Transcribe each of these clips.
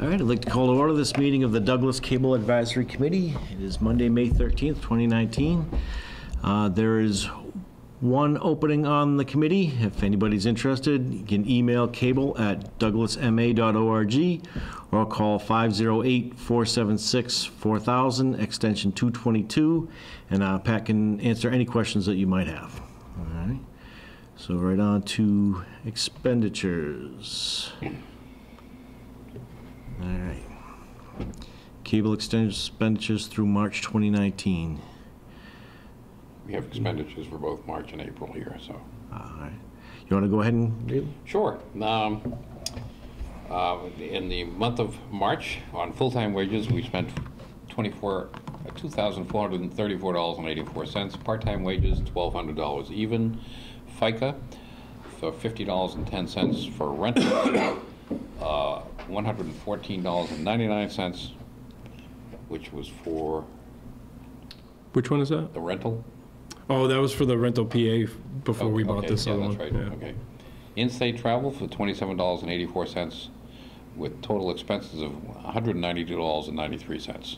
All right, I'd like to call to order this meeting of the Douglas Cable Advisory Committee. It is Monday, May 13th, 2019. There is one opening on the committee. If anybody's interested, you can email cable@douglasma.org or call 508-476-4000, extension 222, and Pat can answer any questions that you might have. All right. So right on to expenditures. All right. Cable expenditures through March 2019. We have expenditures for both March and April here, so. All right. You want to go ahead and do? Sure. In the month of March, on full-time wages, we spent $2,434.84. Part-time wages, $1,200 even. FICA for $50.10 for rental, $114.99, which was for Which one is that? the rental. Oh, that was for the rental PA before we bought this yeah, other that's one. right. Yeah. Okay. In-state travel for $27.84, with total expenses of $192.93.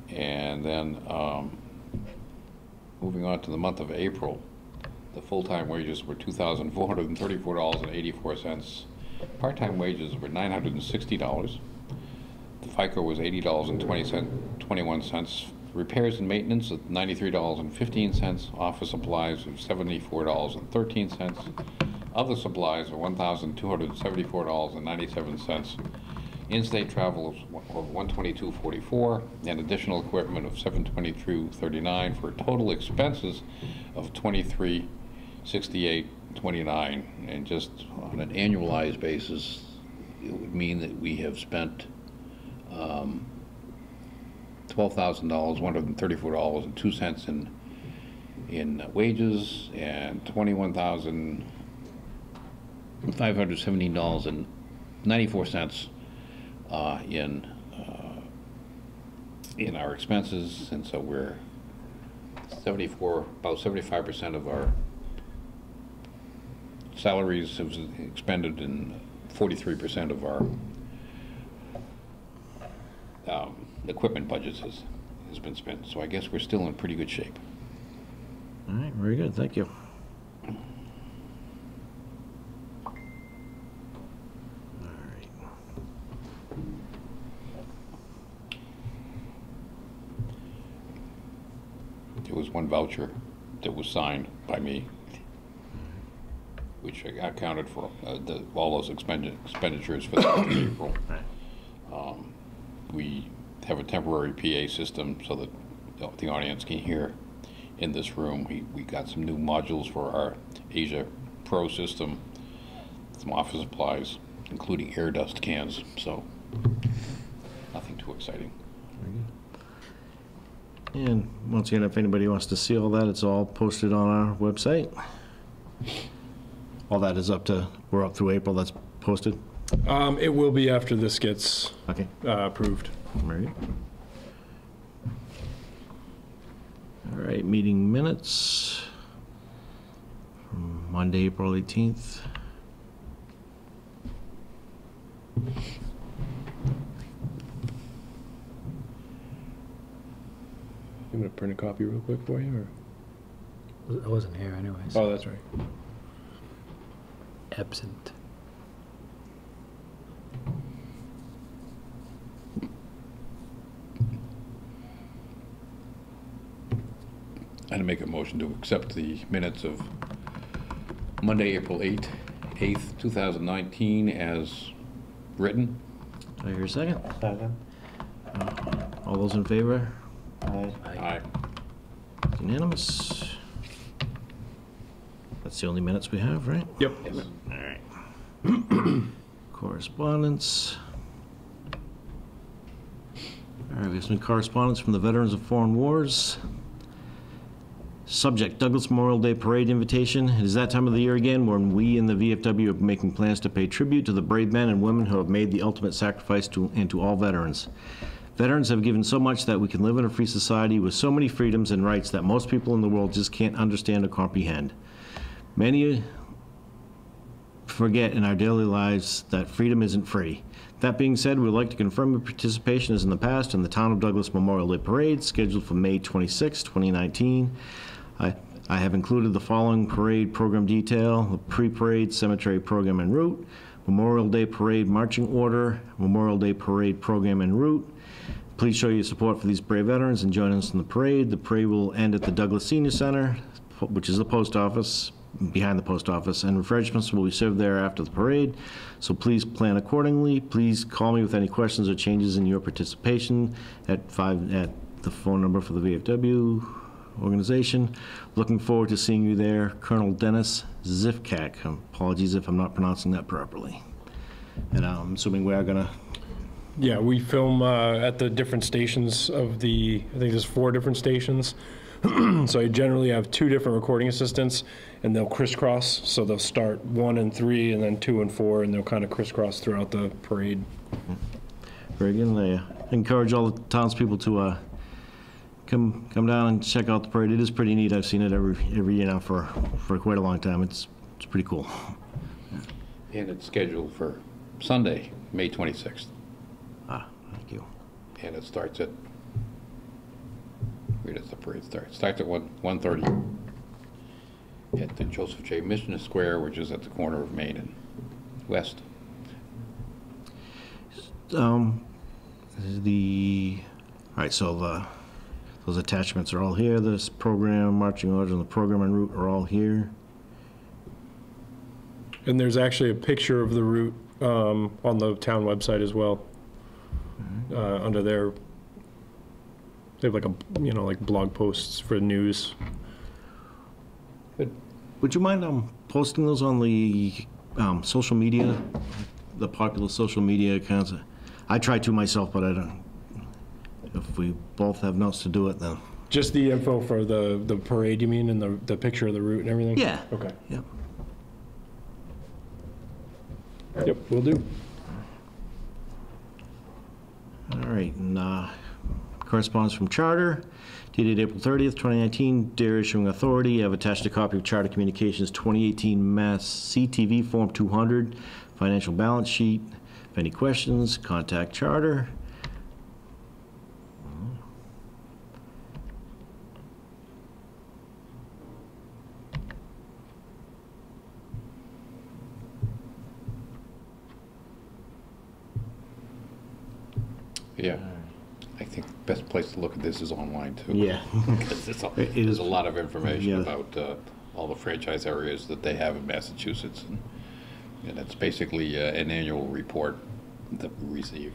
And then moving on to the month of April, the full-time wages were $2,434.84. Part-time wages were $960. The FICA was $80.21. Repairs and maintenance of $93.15. Office supplies of $74.13. Other supplies are $1,274.97. In-state travel of $122.44, and additional equipment of $722.39 for total expenses of $2368.29. And just on an annualized basis, it would mean that we have spent $12,134.02 in wages and $21,517.94 in our expenses, and so we're about 75% of our salaries have expended, and 43% of our equipment budgets has been spent. So I guess we're still in pretty good shape. All right, very good. Thank you. There was one voucher that was signed by me, which accounted for all those expenditures for the month of April. We have a temporary PA system so that the audience can hear in this room. We got some new modules for our Asia Pro system, some office supplies, including air dust cans, so nothing too exciting. And once again, if anybody wants to see all that, it's all posted on our website. All that is we're up through April, that's posted? It will be after this gets Okay. approved. All right. All right, meeting minutes from Monday, April 18th. You want to print a copy real quick for you? Or? I wasn't here anyways. Oh, that's right. Absent. I'd make a motion to accept the minutes of Monday, April 8th, 2019 as written. Do I hear a second? Second. All those in favor? Aye. Aye. Unanimous. That's the only minutes we have, right? Yep. Yes. All right. Correspondence. All right, we have some correspondence from the Veterans of Foreign Wars. Subject, Douglas Memorial Day Parade invitation. It is that time of the year again when we in the VFW are making plans to pay tribute to the brave men and women who have made the ultimate sacrifice and to all veterans. Veterans have given so much that we can live in a free society with so many freedoms and rights that most people in the world just can't understand or comprehend. Many forget in our daily lives that freedom isn't free. That being said, we'd like to confirm your participation as in the past in the Town of Douglas Memorial Day Parade scheduled for May 26, 2019. I have included the following parade program detail: the pre-parade cemetery program en route, Memorial Day Parade marching order, Memorial Day Parade program en route. Please show your support for these brave veterans and join us in the parade. The parade will end at the Douglas Senior Center, which is the post office, behind the post office, and refreshments will be served there after the parade. So please plan accordingly. Please call me with any questions or changes in your participation at the phone number for the VFW organization. Looking forward to seeing you there. Colonel Dennis Zifkak. Apologies if I'm not pronouncing that properly. And I'm assuming we are gonna. Yeah, we film at the different stations of the, I think there's 4 different stations. So I generally have 2 different recording assistants, and they'll crisscross. So they'll start 1 and 3, and then 2 and 4, and they'll kind of crisscross throughout the parade. Very good. I encourage all the townspeople to come down and check out the parade. It is pretty neat. I've seen it every year now for quite a long time. It's pretty cool. And it's scheduled for Sunday, May 26th. Thank you. And it starts at, where does the parade start? It starts at 1:30 at the Joseph J. Mission Square, which is at the corner of Main and West. All right, so those attachments are all here. This program, marching orders, and the program en route are all here. And there's actually a picture of the route on the town website as well. Under their, they have like like blog posts for news. Would you mind posting those on the social media, the popular social media accounts? I try to myself, but I don't. If we both have notes to do it, then. Just the info for the parade, you mean, and the picture of the route and everything? Yeah. Okay. Yep. Yep, will do. All right, and correspondence from Charter, dated April 30th, 2019. Dear Issuing Authority, I have attached a copy of Charter Communications 2018 Mass CTV Form 200 financial balance sheet. If any questions, contact Charter. Yeah. I think the best place to look at this is online, too. Yeah. Because It there's is- a lot of information yeah. about all the franchise areas that they have in Massachusetts. And it's basically an annual report that we receive.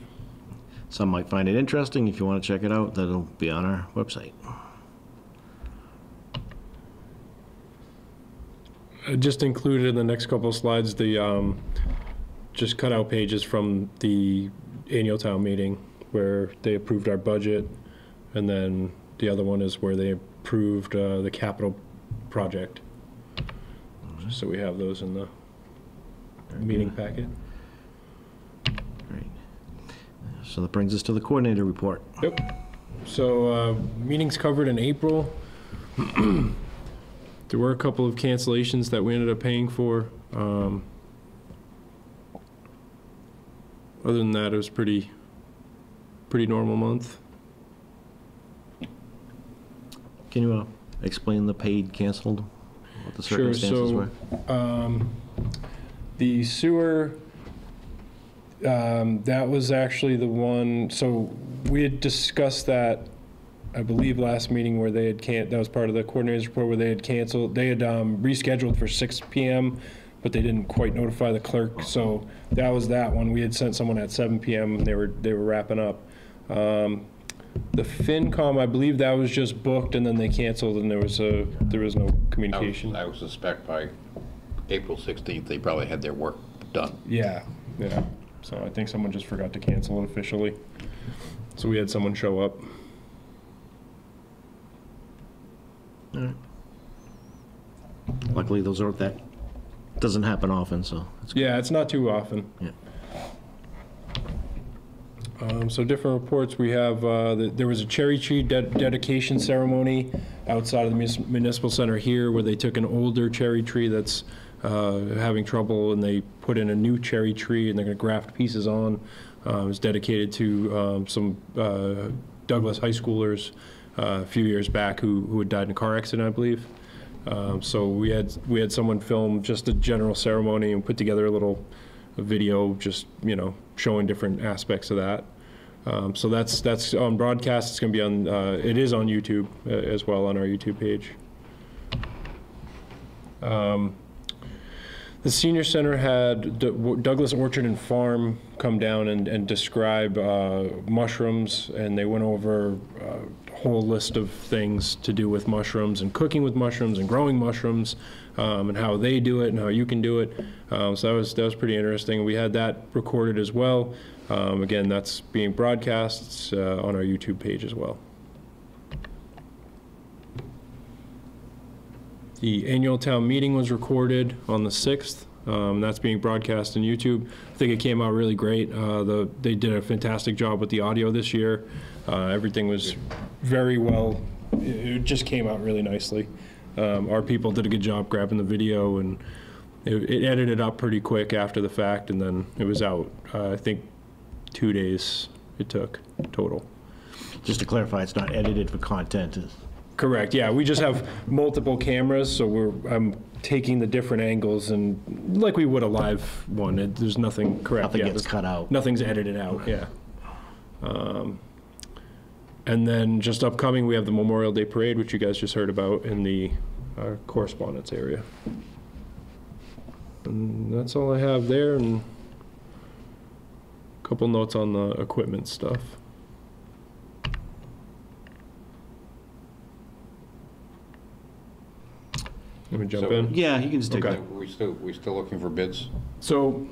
Some might find it interesting. If you want to check it out, that'll be on our website. Just included in the next couple of slides, the just cut out pages from the annual town meeting where they approved our budget, and then the other one is where they approved the capital project. So we have those in the meeting packet. Great. So that brings us to the coordinator report. Yep. So meetings covered in April. There were a couple of cancellations that we ended up paying for. Other than that, it was pretty normal month. Can you explain the paid canceled, what the Sure, circumstances were? The sewer, that was actually the one, so we had discussed that, I believe, last meeting where they had that was part of the coordinator's report where they had canceled, they had rescheduled for 6 p.m., but they didn't quite notify the clerk, so that was that one. We had sent someone at 7 p.m., and they were wrapping up. The FinCom, I believe that was just booked, and then they canceled, and there was no communication. I would suspect by April 16th, they probably had their work done. Yeah. So I think someone just forgot to cancel it officially. So we had someone show up. All right. Luckily, that doesn't happen often, so that's good. Yeah, it's not too often. Yeah. So different reports, we have, there was a cherry tree dedication ceremony outside of the municipal center here where they took an older cherry tree that's having trouble, and they put in a new cherry tree, and they're going to graft pieces on. It was dedicated to some Douglas high schoolers a few years back who had died in a car accident, I believe. So we had someone film just a general ceremony and put together a video, just showing different aspects of that. So that's on broadcast. It's going to be on. It is on YouTube as well, on our YouTube page. The senior center had Douglas Orchard and Farm come down and describe mushrooms, and they went over a whole list of things to do with mushrooms and cooking with mushrooms and growing mushrooms, and how they do it and how you can do it. So that was pretty interesting. We had that recorded as well. Again, that's being broadcast. It's on our YouTube page as well. The annual town meeting was recorded on the 6th. That's being broadcast on YouTube. I think it came out really great. They did a fantastic job with the audio this year. Everything was very well. It just came out really nicely. Our people did a good job grabbing the video, and it edited up pretty quick after the fact, and then it was out. I think 2 days it took total. Just to clarify, it's not edited for content. Correct, yeah, we just have multiple cameras, so I'm taking the different angles, and like we would a live one, there's nothing, correct. Nothing yeah, gets cut out. Nothing's edited out, yeah. And then just upcoming, we have the Memorial Day Parade, which you guys just heard about in the correspondence area. And that's all I have there, and a couple notes on the equipment stuff. Let me jump in. Yeah, you can just take Okay. that. We still looking for bids? So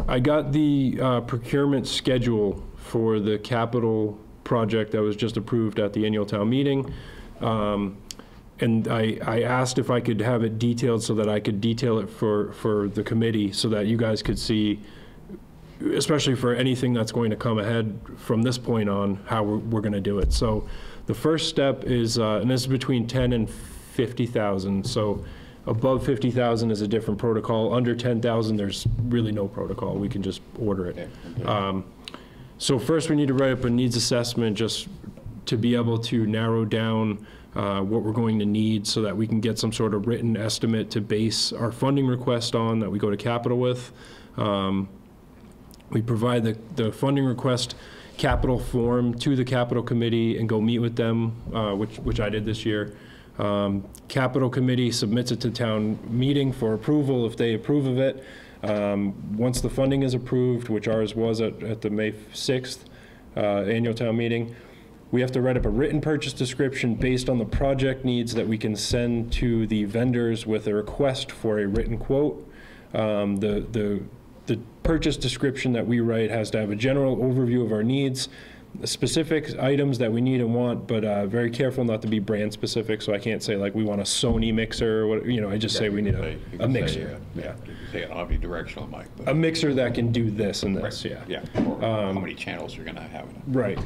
I got the procurement schedule for the capital project that was just approved at the annual town meeting. And I asked if I could have it detailed so that I could detail it for the committee so that you guys could see, especially for anything that's going to come ahead from this point on, how we're going to do it. So the first step is, and this is between 10 and 50,000. So above 50,000 is a different protocol. Under 10,000, there's really no protocol. We can just order it. Okay. So first we need to write up a needs assessment just to be able to narrow down what we're going to need so that we can get some sort of written estimate to base our funding request on that we go to capital with. We provide the funding request capital form to the capital committee and go meet with them, which I did this year. Capital committee submits it to town meeting for approval if they approve of it. Once the funding is approved, which ours was at the May 6th annual town meeting, we have to write up a written purchase description based on the project needs that we can send to the vendors with a request for a written quote. The purchase description that we write has to have a general overview of our needs, specific items that we need and want, but very careful not to be brand specific. So I can't say like we want a Sony mixer or what, I just say we need a mixer. Yeah. You can say an omnidirectional mic. But A mixer that can do this and this, yeah. Yeah, or how many channels you're gonna have. Right.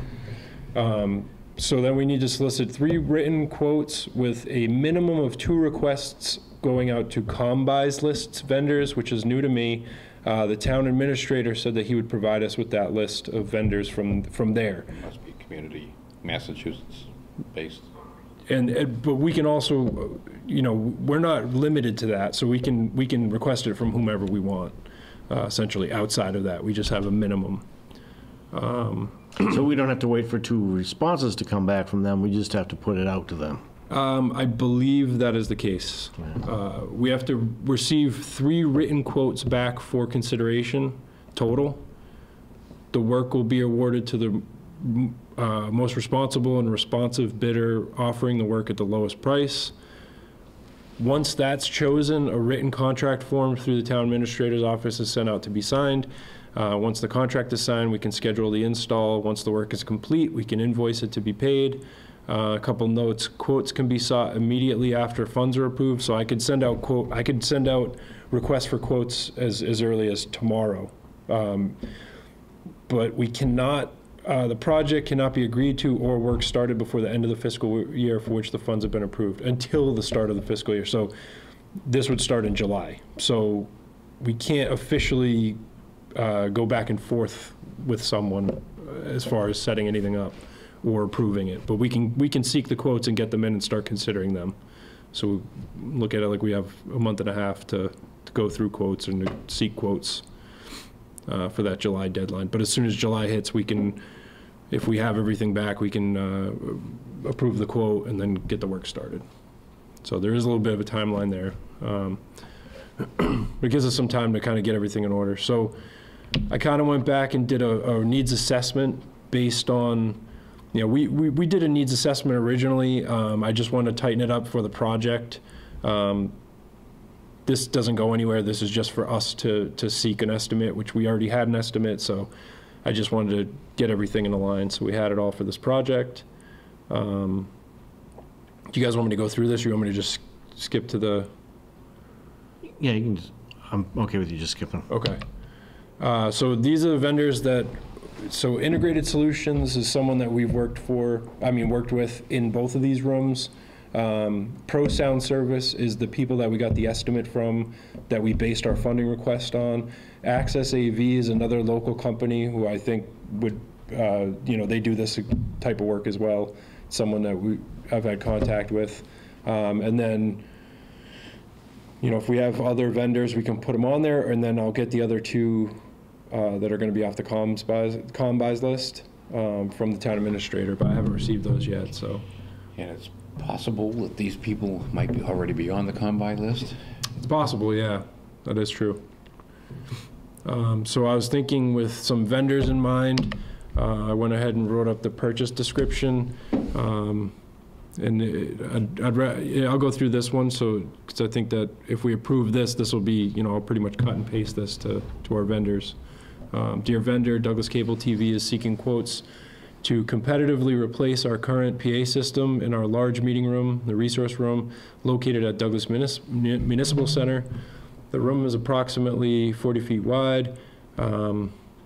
So then we need to solicit 3 written quotes with a minimum of 2 requests going out to Combis lists vendors, which is new to me. The town administrator said that he would provide us with that list of vendors from there. Must be community, Massachusetts based. But we can also, we're not limited to that, so we can request it from whomever we want. Essentially, outside of that, we just have a minimum. So we don't have to wait for 2 responses to come back from them, we just have to put it out to them. I believe that is the case. We have to receive 3 written quotes back for consideration total. The work will be awarded to the most responsible and responsive bidder offering the work at the lowest price. Once that's chosen, a written contract form through the town administrator's office is sent out to be signed. Once the contract is signed, we can schedule the install. Once the work is complete, we can invoice it to be paid. A couple notes: quotes can be sought immediately after funds are approved. So I could send out requests for quotes as early as tomorrow. But we cannot. The project cannot be agreed to or work started before the end of the fiscal year for which the funds have been approved until the start of the fiscal year. So this would start in July. So we can't officially go back and forth with someone as far as setting anything up or approving it. But we can seek the quotes and get them in and start considering them. So we look at it like we have a month and a half to go through quotes and to seek quotes for that July deadline. But as soon as July hits, we can, if we have everything back, we can approve the quote and then get the work started. So there is a little bit of a timeline there. It gives us some time to kind of get everything in order. So I kind of went back and did a needs assessment based on, we did a needs assessment originally. I just wanted to tighten it up for the project. This doesn't go anywhere. This is just for us to seek an estimate, which we already had an estimate. So I just wanted to get everything in a line. So we had it all for this project. Do you guys want me to go through this, or you want me to just skip to the? Yeah, you can just, I'm okay with you just skipping. Okay. So these are the vendors so Integrated Solutions is someone that we've worked with in both of these rooms. Pro Sound Service is the people that we got the estimate from, that we based our funding request on. Access AV is another local company who I think would, they do this type of work as well. Someone that I've had contact with. And then, if we have other vendors, we can put them on there, and then I'll get the other two that are going to be off the combis list from the town administrator, but I haven't received those yet, so. And it's possible that these people might already be on the combine list? It's possible, yeah, that is true. So I was thinking with some vendors in mind, I went ahead and wrote up the purchase description. And I'll go through this one, because I think that if we approve this, this will be, I'll pretty much cut and paste this to our vendors. Dear vendor, Douglas Cable TV is seeking quotes to competitively replace our current PA system in our large meeting room, the resource room, located at Douglas Municipal Center. The room is approximately 40 feet wide.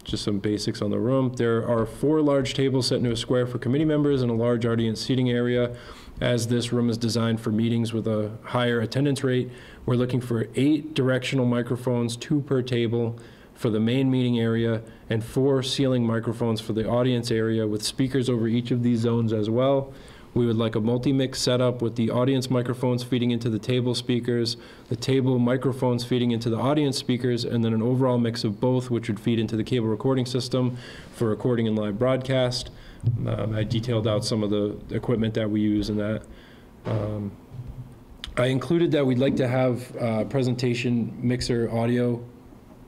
Just some basics on the room. There are 4 large tables set into a square for committee members and a large audience seating area. As this room is designed for meetings with a higher attendance rate, we're looking for 8 directional microphones, 2 per table for the main meeting area, and 4 ceiling microphones for the audience area with speakers over each of these zones as well. We would like a multi-mix setup with the audience microphones feeding into the table speakers, the table microphones feeding into the audience speakers, and then an overall mix of both, which would feed into the cable recording system for recording and live broadcast. I detailed out some of the equipment that we use in that. I included that we'd like to have presentation mixer audio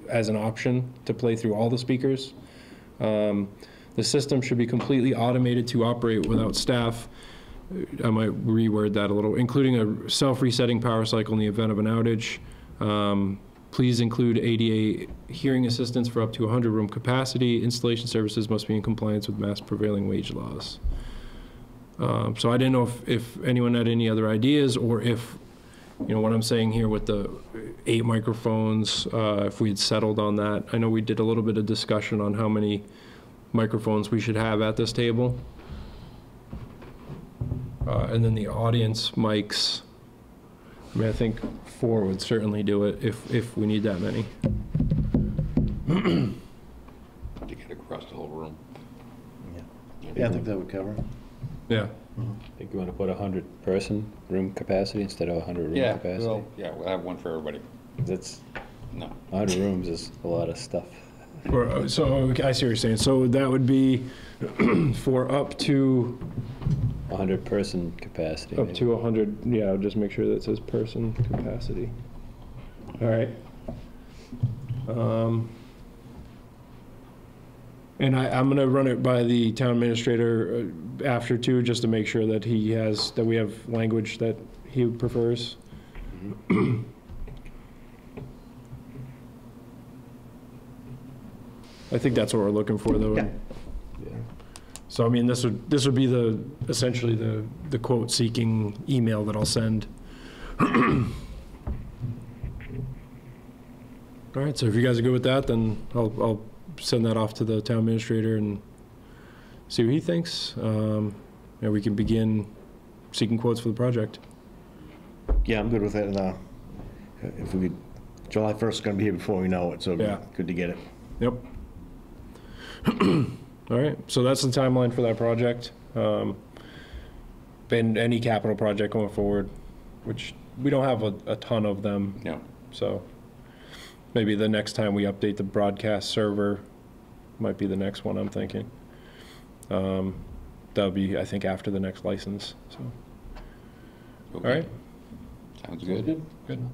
as an option to play through all the speakers. The system should be completely automated to operate without staff. I might reword that a little, including a self-resetting power cycle in the event of an outage. Please include ADA hearing assistance for up to 100 room capacity. Installation services must be in compliance with Mass prevailing wage laws. So I didn't know if anyone had any other ideas, or if, what I'm saying here with the 8 microphones, if we'd settled on that. I know we did a little bit of discussion on how many microphones we should have at this table. And then the audience mics, I think 4 would certainly do it if we need that many. To get across the whole room. Yeah, I think that would cover it. Yeah. I think you want to put 100 person room capacity instead of 100 room capacity. Well, yeah, we'll have one for everybody. That's No. 100 rooms is a lot of stuff. So I see what you're saying. So that would be for up to 100 person capacity. up to 100. Yeah, I'll just make sure that it says person capacity. All right. And I'm going to run it by the town administrator after too, just to make sure that that we have language that he prefers. I think that's what we're looking for, though. Yeah. So I mean, this would be essentially the quote seeking email that I'll send. All right. So if you guys are good with that, then I'll send that off to the town administrator and see what he thinks. And we can begin seeking quotes for the project. Yeah, I'm good with it. And if we could, July 1st is going to be here before we know it, so it'd be Yeah. good to get it. Yep. All right, so that's the timeline for that project. And any capital project going forward, which we don't have a ton of them. Yeah. So maybe the next time we update the broadcast server might be the next one, I'm thinking. That'll be, I think, after the next license, so. Okay. All right. Sounds good. Good.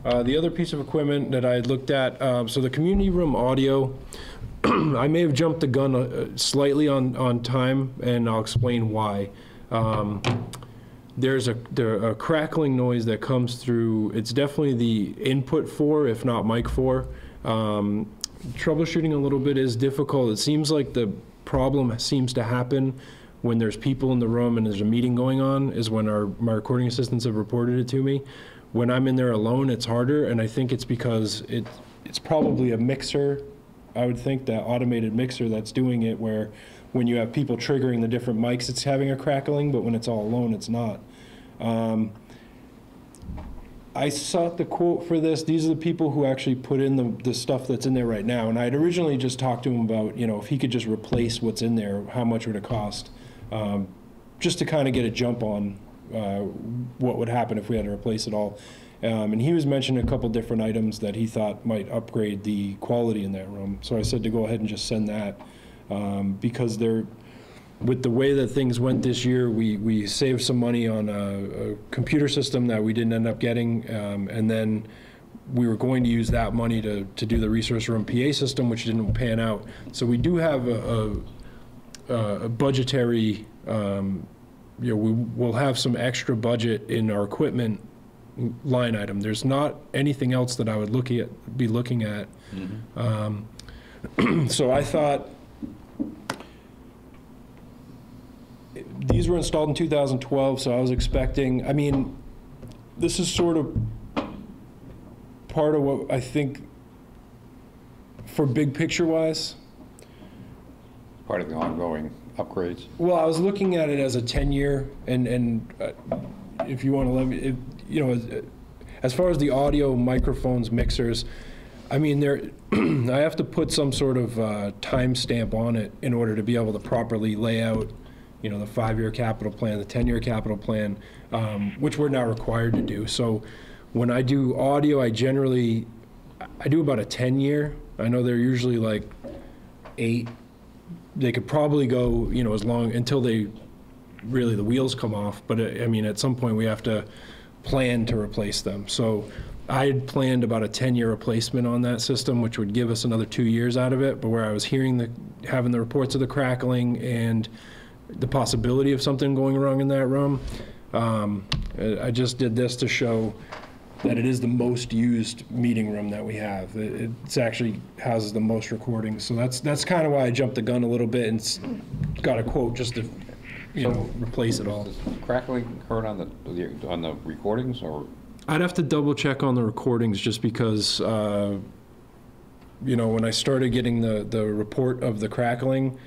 The other piece of equipment that I had looked at, so the community room audio, I may have jumped the gun slightly on time, and I'll explain why. There's a crackling noise that comes through. It's definitely the input 4, if not mic 4. Troubleshooting a little bit is difficult. It seems like the problem seems to happen when there's people in the room and there's a meeting going on, is when my recording assistants have reported it to me. When I'm in there alone, it's harder, and I think it's because it's probably a mixer. I would think that automated mixer that's doing it, where when you have people triggering the different mics, it's having a crackling, but when it's all alone, it's not. I sought the quote for this. These are the people who actually put in the stuff that's in there right now, and I'd originally just talked to him about, if he could just replace what's in there, how much would it cost? Just to kind of get a jump on what would happen if we had to replace it all. And he was mentioning a couple different items that he thought might upgrade the quality in that room. So I said to go ahead and just send that, because with the way that things went this year, we saved some money on a computer system that we didn't end up getting, and then we were going to use that money to do the resource room PA system, which didn't pan out. So we do have a budgetary, we'll have some extra budget in our equipment line item. There's not anything else that I would be looking at. So I thought, these were installed in 2012, so I was expecting, this is sort of part of what I think, for big picture wise. Part of the ongoing upgrades. Well, I was looking at it as a 10-year, and if you want to let me, as far as the audio, microphones, mixers, I have to put some sort of timestamp on it in order to be able to properly lay out, the 5-year capital plan, the 10-year capital plan, which we're now required to do. So when I do audio, I do about a 10-year. I know they're usually like 8. They could probably go, as long until the wheels come off. But at some point we have to plan to replace them. So I had planned about a 10-year replacement on that system, which would give us another 2 years out of it. But where I was having the reports of the crackling and the possibility of something going wrong in that room, I just did this to show that it is the most used meeting room that we have. It actually houses the most recordings. So that's kind of why I jumped the gun a little bit and got a quote just to, replace it all. Does crackling occur on the recordings, or? I'd have to double check on the recordings, just because, when I started getting the report of the crackling,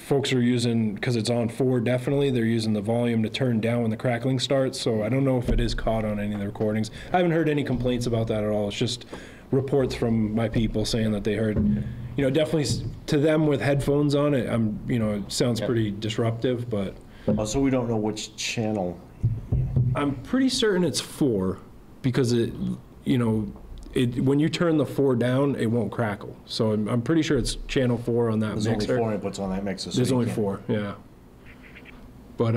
folks are using, because it's on 4 definitely, they're using the volume to turn down when the crackling starts. So I don't know if it is caught on any of the recordings. I haven't heard any complaints about that at all. It's just reports from my people saying that they heard, definitely to them with headphones on it, it sounds pretty disruptive, but. So we don't know which channel. I'm pretty certain it's 4, because when you turn the 4 down, it won't crackle. So I'm pretty sure it's channel 4 on that There's mixer. only 4 inputs on that mixer. So There's only 4, yeah. But,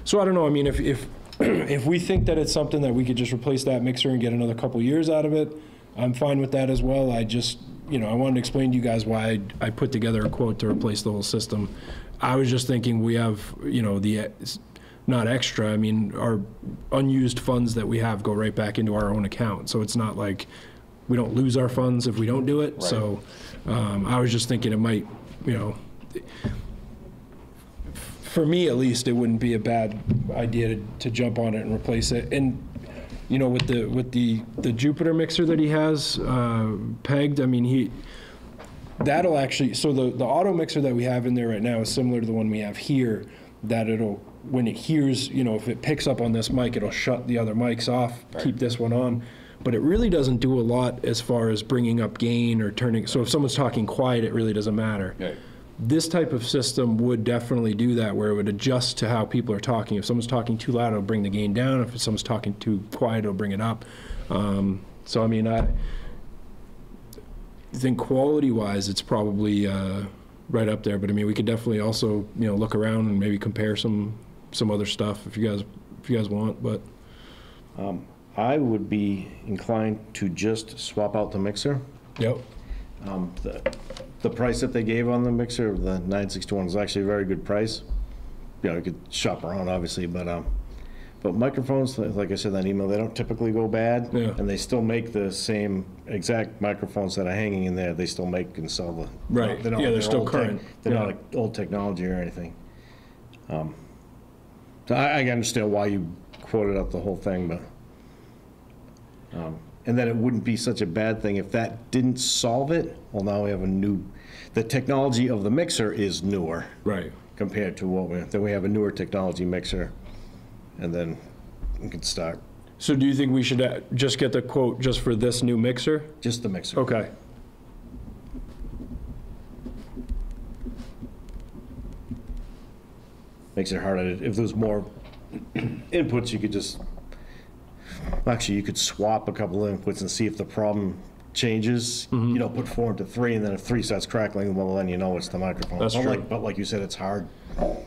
so I don't know, if we think that it's something that we could just replace that mixer and get another couple years out of it, I'm fine with that as well. I just, I wanted to explain to you guys why I put together a quote to replace the whole system. I was just thinking we have, not extra, our unused funds that we have go right back into our own account. So it's not like we don't lose our funds if we don't do it. Right. So I was just thinking it might, for me at least, it wouldn't be a bad idea to jump on it and replace it. And with the Jupiter mixer that he has pegged, that'll actually, so the auto mixer that we have in there right now is similar to the one we have here, that when it hears, if it picks up on this mic, it'll shut the other mics off, keep this one on. but it really doesn't do a lot as far as bringing up gain or turning, so if someone's talking quiet, it really doesn't matter. Right. This type of system would definitely do that, where it would adjust to how people are talking. If someone's talking too loud, it'll bring the gain down. If someone's talking too quiet, it'll bring it up. So I mean, I think quality-wise, it's probably right up there. But I mean, we could definitely also, you know, look around and maybe compare some other stuff if you guys want. But I would be inclined to just swap out the mixer. yep, The price that they gave on the mixer, the 961, is actually a very good price. You know, you could shop around, obviously, but microphones, like I said in that email, they don't typically go bad. Yeah. And they still make the same exact microphones that are hanging in there. They still make and sell the. Right. Yeah, they're still old current. They're Yeah. not like old technology or anything. So I understand why you quoted up the whole thing, but. And then it wouldn't be such a bad thing if that didn't solve it. Well, now we have the technology of the mixer is newer right. compared to then we have a newer technology mixer, and then we can start So do you think we should just get the quote just for this new mixer? just the mixer. Okay. Makes it harder. If there's more inputs, you could just, actually, you could swap a couple of inputs and see if the problem changes. Mm-hmm. You know, put 4 into 3, and then if 3 starts crackling, well, then you know it's the microphone. That's true. But like you said, it's hard.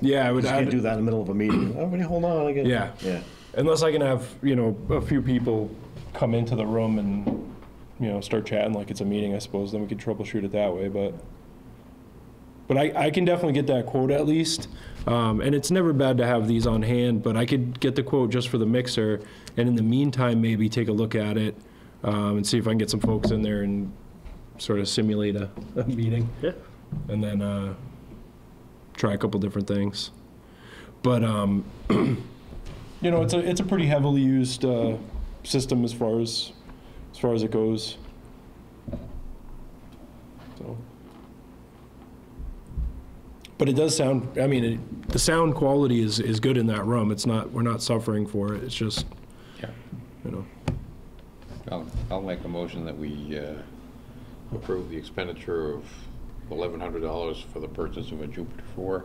Yeah, I would. You just can't do that in the middle of a meeting. Everybody hold on. I get, Yeah. Yeah. Unless I can have, you know, a few people come into the room and, you know, start chatting like it's a meeting, I suppose, then we could troubleshoot it that way, but I can definitely get that quote at least. And it's never bad to have these on hand, but I could get the quote just for the mixer, and in the meantime, maybe take a look at it, and see if I can get some folks in there and sort of simulate a meeting. Yeah. And then try a couple different things. But you know, it's a pretty heavily used system as far as it goes. So, but it does sound. I mean, the sound quality is good in that room. It's not. We're not suffering for it. It's just, Yeah. you know. I'll make a motion that we approve the expenditure of $1,100 for the purchase of a Jupiter 4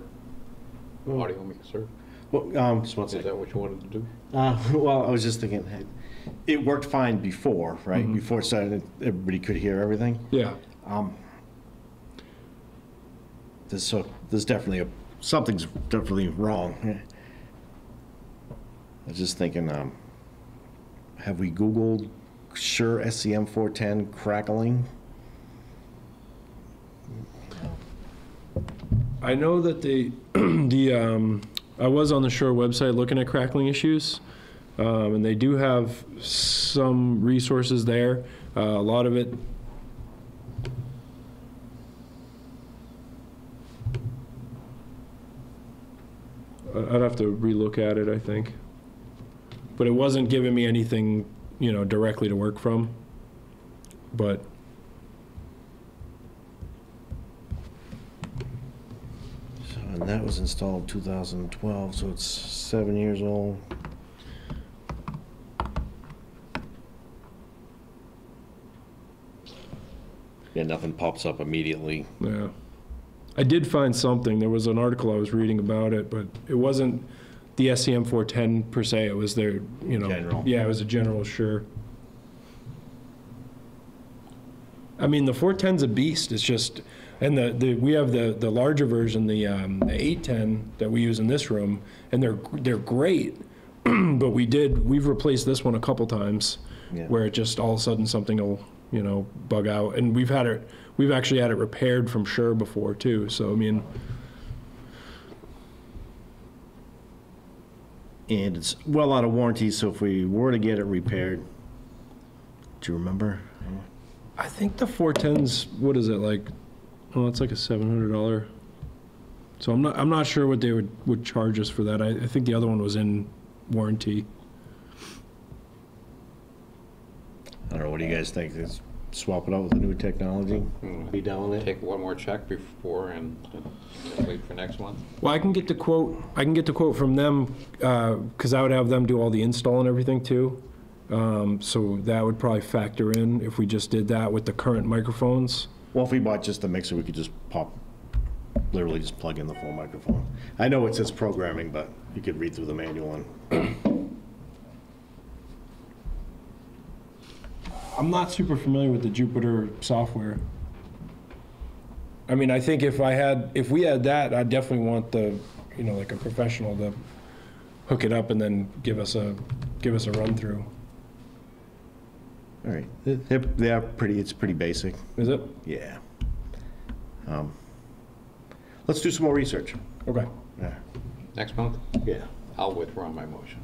audio mixer. Well, just one Is second. that what you wanted to do? Well, I was just thinking, hey, it worked fine before, right? Before it started, everybody could hear everything. Yeah. There's definitely something's definitely wrong. I was just thinking, have we Googled Shure SCM410 crackling? I know that I was on the Shure website looking at crackling issues, and they do have some resources there. A lot of it. I'd have to relook at it, I think. But it wasn't giving me anything, you know, directly to work from. But And that was installed 2012, so it's 7 years old. Yeah, nothing pops up immediately. yeah. I did find something. There was an article I was reading about it, but it wasn't the SCM 410 per se. It was their, you know. General. Yeah, it was a general Shure. I mean, the 410's a beast. It's just, and we have the larger version, the 810 that we use in this room, and they're great. But we've replaced this one a couple times, Yeah. where it just all of a sudden something will, you know, bug out. And we've actually had it repaired from Shure before too. So I mean, And it's well out of warranty, so if we were to get it repaired, do you remember? I think the 410's, what is it like? Oh, it's like a $700. So I'm not sure what they would charge us for that. I think the other one was in warranty. I don't know, what do you guys think? Let's swap it out with the new technology? Be down with it? Take one more check before and wait for next month? Well, I can get the quote. I can get the quote from them because I would have them do all the install and everything too. So that would probably factor in if we just did that with the current microphones. Well, if we bought just the mixer, we could just literally just plug in the full microphone. I know it says programming, but you could read through the manual and, I'm not super familiar with the Jupiter software. I mean, I think if we had that, I'd definitely want like a professional to hook it up and then give us a run through. all right. It's pretty basic. Is it? Yeah. Let's do some more research. Okay. Yeah. Next month, Yeah. I'll withdraw my motion.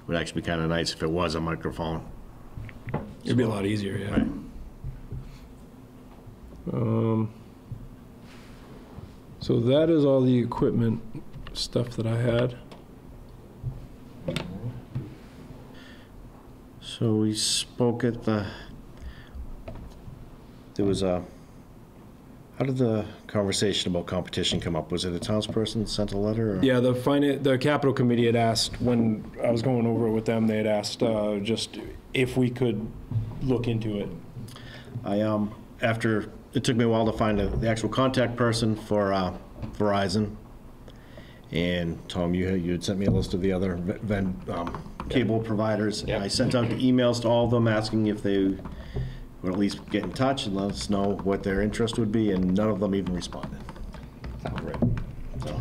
Would actually be kind of nice if it was a microphone. It'd be a lot easier, yeah. Right. So that is all the equipment stuff that I had. So we spoke at there was how did the conversation about competition come up? Was it a townsperson sent a letter? Or? Yeah, the capital committee had asked, when I was going over it with them, they had asked just if we could look into it. After it took me a while to find the actual contact person for Verizon, and Tom, you had sent me a list of the other cable providers. Yep. And I sent out emails to all of them asking if they would at least get in touch and let us know what their interest would be, and none of them even responded. Sounds right. So,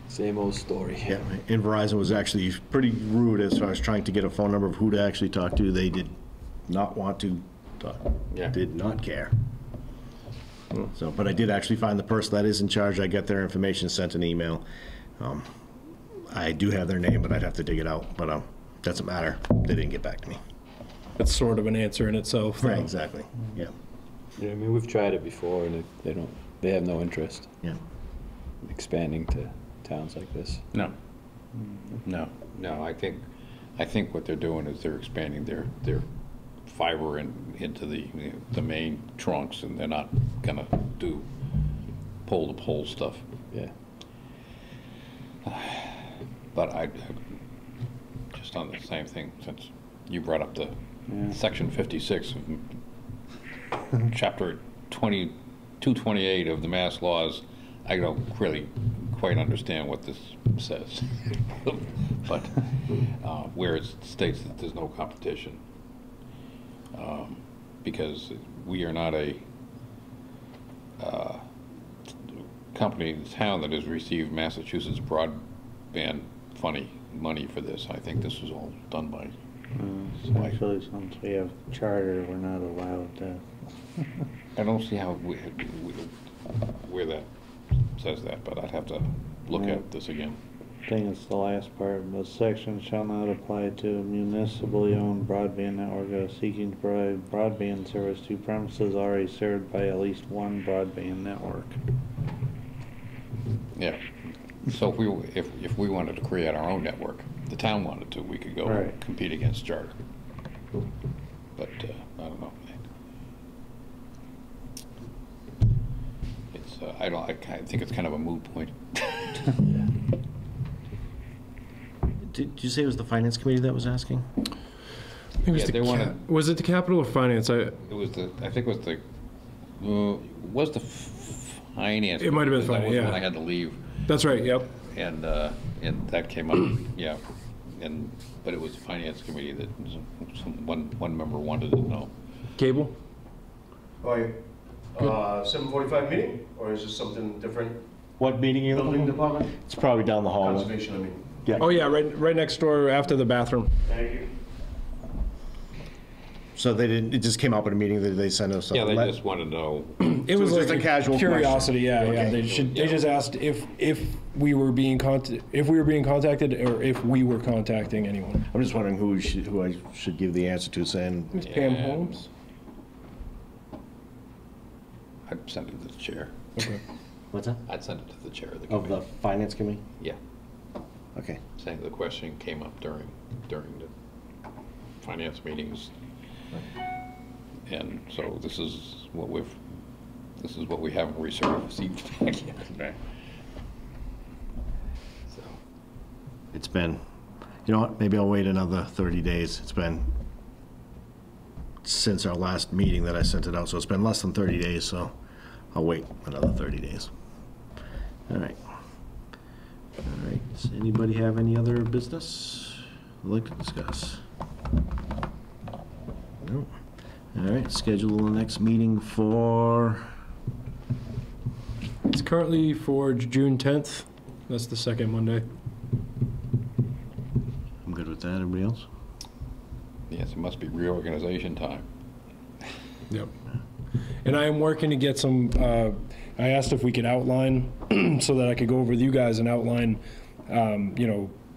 Same old story. yeah, and Verizon was actually pretty rude as far as trying to get a phone number of who to actually talk to. They did not want to talk. Yeah. Did not care. So, but I did actually find the person that is in charge. I got their information, sent an email. I do have their name, but I'd have to dig it out. But doesn't matter. They didn't get back to me. It's sort of an answer in itself. though. Right, exactly. Yeah, Yeah, I mean, we've tried it before, and they have no interest yeah. expanding to towns like this. No. No, I think what they're doing is they're expanding their fiber into the main trunks, and they're not gonna do pole-to-pole stuff. Yeah. But I just on the same thing, since you brought up the section 56 of chapter 228 of the Mass Laws, I don't really quite understand what this says, but where it states that there's no competition, because we are not a company in town that has received Massachusetts broadband money for this. I think this was all done by. Actually, since we have charter, we're not allowed to. I don't see how where that says that, but I'd have to look at this again. I think it's the last part. The section shall not apply to a municipally owned broadband network that is seeking to provide broadband service to premises already served by at least one broadband network. Yeah. So if we wanted to create our own network, the town wanted to, we could go Right. compete against charter. But I don't know. It's I think it's kind of a moot point. Did you say it was the finance committee that was asking? It was Yeah, the they wanted- was it the capital or finance? It was I think it was the finance. It might have been because that finance, was yeah. when I had to leave, That's right. Yep. and that came up, yeah. But it was the finance committee that one member wanted to know. Cable. Oh, yeah. 7:45 meeting, or is this something different? What meeting are you Building looking at? department? It's probably down the hallway. Conservation, I mean. Yeah. Oh yeah, right next door after the bathroom. Thank you. So they didn't. It just came up at a meeting that they sent us. Yeah, they just wanted to know. It So was it's like just a casual curiosity. question. Yeah, Okay. yeah. They just asked if we were being contacted or if we were contacting anyone. I'm just wondering who I should give the answer to, saying It's Pam Yeah. Holmes. I'd send it to the chair. Okay. what's that? I'd send it to the chair of the Of committee. the finance committee. Yeah, Okay. saying the question came up during the finance meetings. And so this is what we've this is what we haven't received back yet. Right. So, It's been, you know what, maybe I'll wait another 30 days. It's been since our last meeting that I sent it out, so it's been less than 30 days, so I'll wait another 30 days. All right. All right, does anybody have any other business they'd like to discuss? No. All right, schedule the next meeting for, It's currently for June 10th. That's the second Monday. I'm good with that, everybody else? yes, it must be reorganization time. Yep. And I am working to get some, I asked if we could outline, so that I could go over with you guys and outline,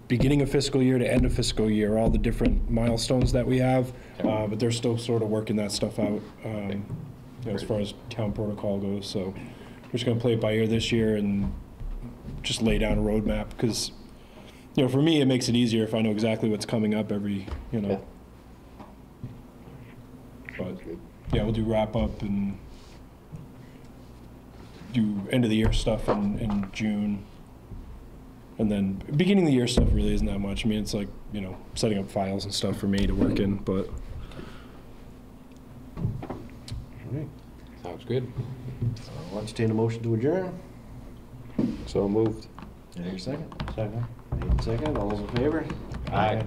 beginning of fiscal year to end of fiscal year, all the different milestones that we have. But they're still sort of working that stuff out, as far as town protocol goes. So we're just gonna play it by ear this year and just lay down a roadmap, because, for me, it makes it easier if I know exactly what's coming up every. Yeah. But, yeah, we'll do wrap up and do end of the year stuff in June. And then beginning of the year stuff really isn't that much. I mean, it's like, setting up files and stuff for me to work in, but. All right, Sounds good. I'll entertain a motion to adjourn. So moved. Any second? Second. Second, all those in favor? Aye.